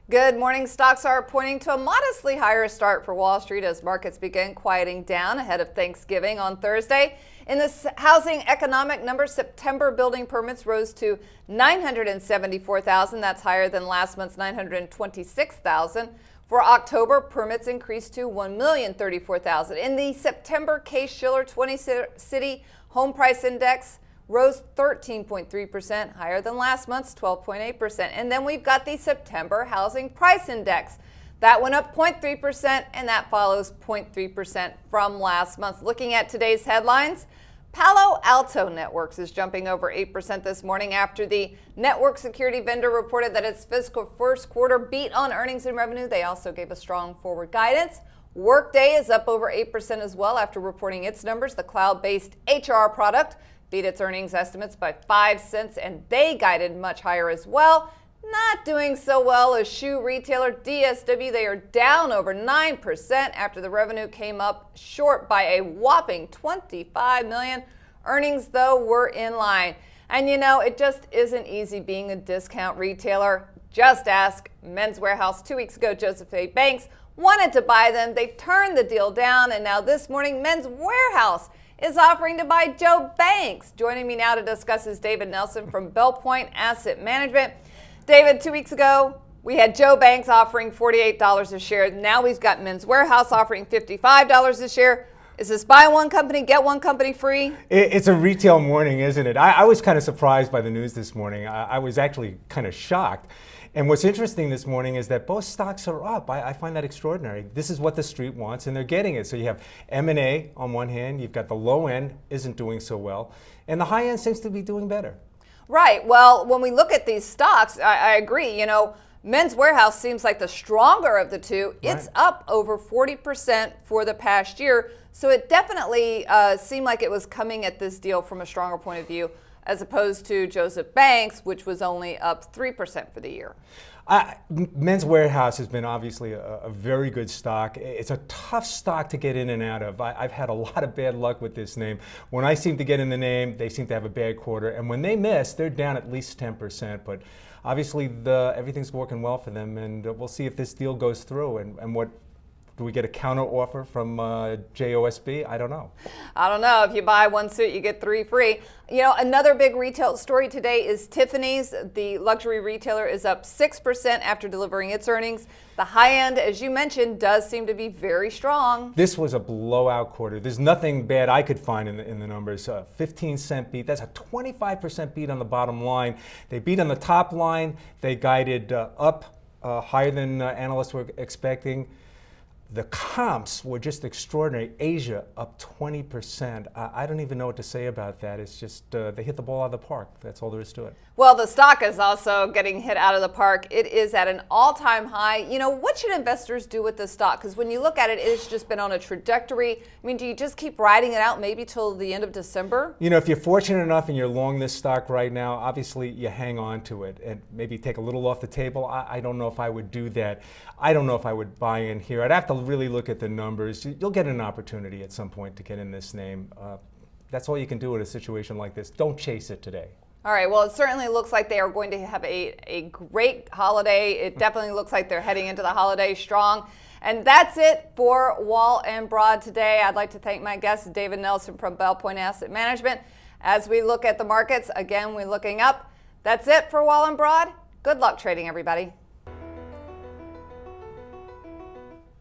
Good morning. Stocks are pointing to a modestly higher start for Wall Street as markets begin quieting down ahead of Thanksgiving on Thursday. In the housing economic numbers, September building permits rose to 974,000. That's higher than last month's 926,000. For October, permits increased to 1,034,000. In the September Case-Shiller 20-city home price index, rose 13.3%, higher than last month's 12.8%. And then we've got the September Housing Price Index. That went up 0.3%, and that follows 0.3% from last month. Looking at today's headlines, Palo Alto Networks is jumping over 8% this morning after the network security vendor reported that its fiscal first quarter beat on earnings and revenue. They also gave a strong forward guidance. Workday is up over 8% as well after reporting its numbers. The cloud-based HR product beat its earnings estimates by 5 cents, and they guided much higher as well. Not doing so well as shoe retailer DSW. They are down over 9% after the revenue came up short by a whopping $25 million. Earnings, though, were in line. And you know, it just isn't easy being a discount retailer. Just ask Men's Wearhouse. 2 weeks ago, Joseph A. Banks wanted to buy them. They turned the deal down, and now this morning, Men's Wearhouse is offering to buy Joe Banks. Joining me now to discuss is David Nelson from Belpointe Asset Management. David, 2 weeks ago, we had Joe Banks offering $48 a share. Now we've got Men's Wearhouse offering $55 a share. Is this buy one company, get one company free? It's a retail morning, isn't it? I was kind of surprised by the news this morning. I was actually kind of shocked. And what's interesting this morning is that both stocks are up. I find that extraordinary. This is what the street wants, and they're getting it. So you have M&A on one hand, you've got the low end isn't doing so well, and the high end seems to be doing better. Right. Well, when we look at these stocks, I agree. You know, Men's Wearhouse seems like the stronger of the two. It's up over 40% for the past year. So it definitely seemed like it was coming at this deal from a stronger point of view, as opposed to Joseph Banks, which was only up 3% for the year. Men's Wearhouse has been obviously a very good stock. It's a tough stock to get in and out of. I've had a lot of bad luck with this name. When I seem to get in the name, they seem to have a bad quarter. And when they miss, they're down at least 10%. But obviously, everything's working well for them. And we'll see if this deal goes through and what. Do we get a counter offer from JOSB? I don't know. I don't know. If you buy one suit, you get 3 free. You know, another big retail story today is Tiffany's. The luxury retailer is up 6% after delivering its earnings. The high end, as you mentioned, does seem to be very strong. This was a blowout quarter. There's nothing bad I could find in the numbers. 15-cent beat. That's a 25% beat on the bottom line. They beat on the top line. They guided up higher than analysts were expecting. The comps were just extraordinary. Asia up 20%. I don't even know what to say about that. It's just they hit the ball out of the park. That's all there is to it. Well, the stock is also getting hit out of the park. It is at an all-time high. You know, what should investors do with this stock? Because when you look at it, it's just been on a trajectory. I mean, do you just keep riding it out maybe till the end of December? You know, if you're fortunate enough and you're long this stock right now, obviously you hang on to it and maybe take a little off the table. I don't know if I would do that. I don't know if I would buy in here. I'd have to really look at the numbers. You'll get an opportunity at some point to get in this name. That's all you can do in a situation like this. Don't chase it today. All right, well, it certainly looks like they are going to have a great holiday. It definitely looks like they're heading into the holiday strong. And that's it for Wall and Broad today. I'd like to thank my guest, David Nelson from Belpointe Asset Management. As we look at the markets, again, we're looking up. That's it for Wall and Broad. Good luck trading, everybody.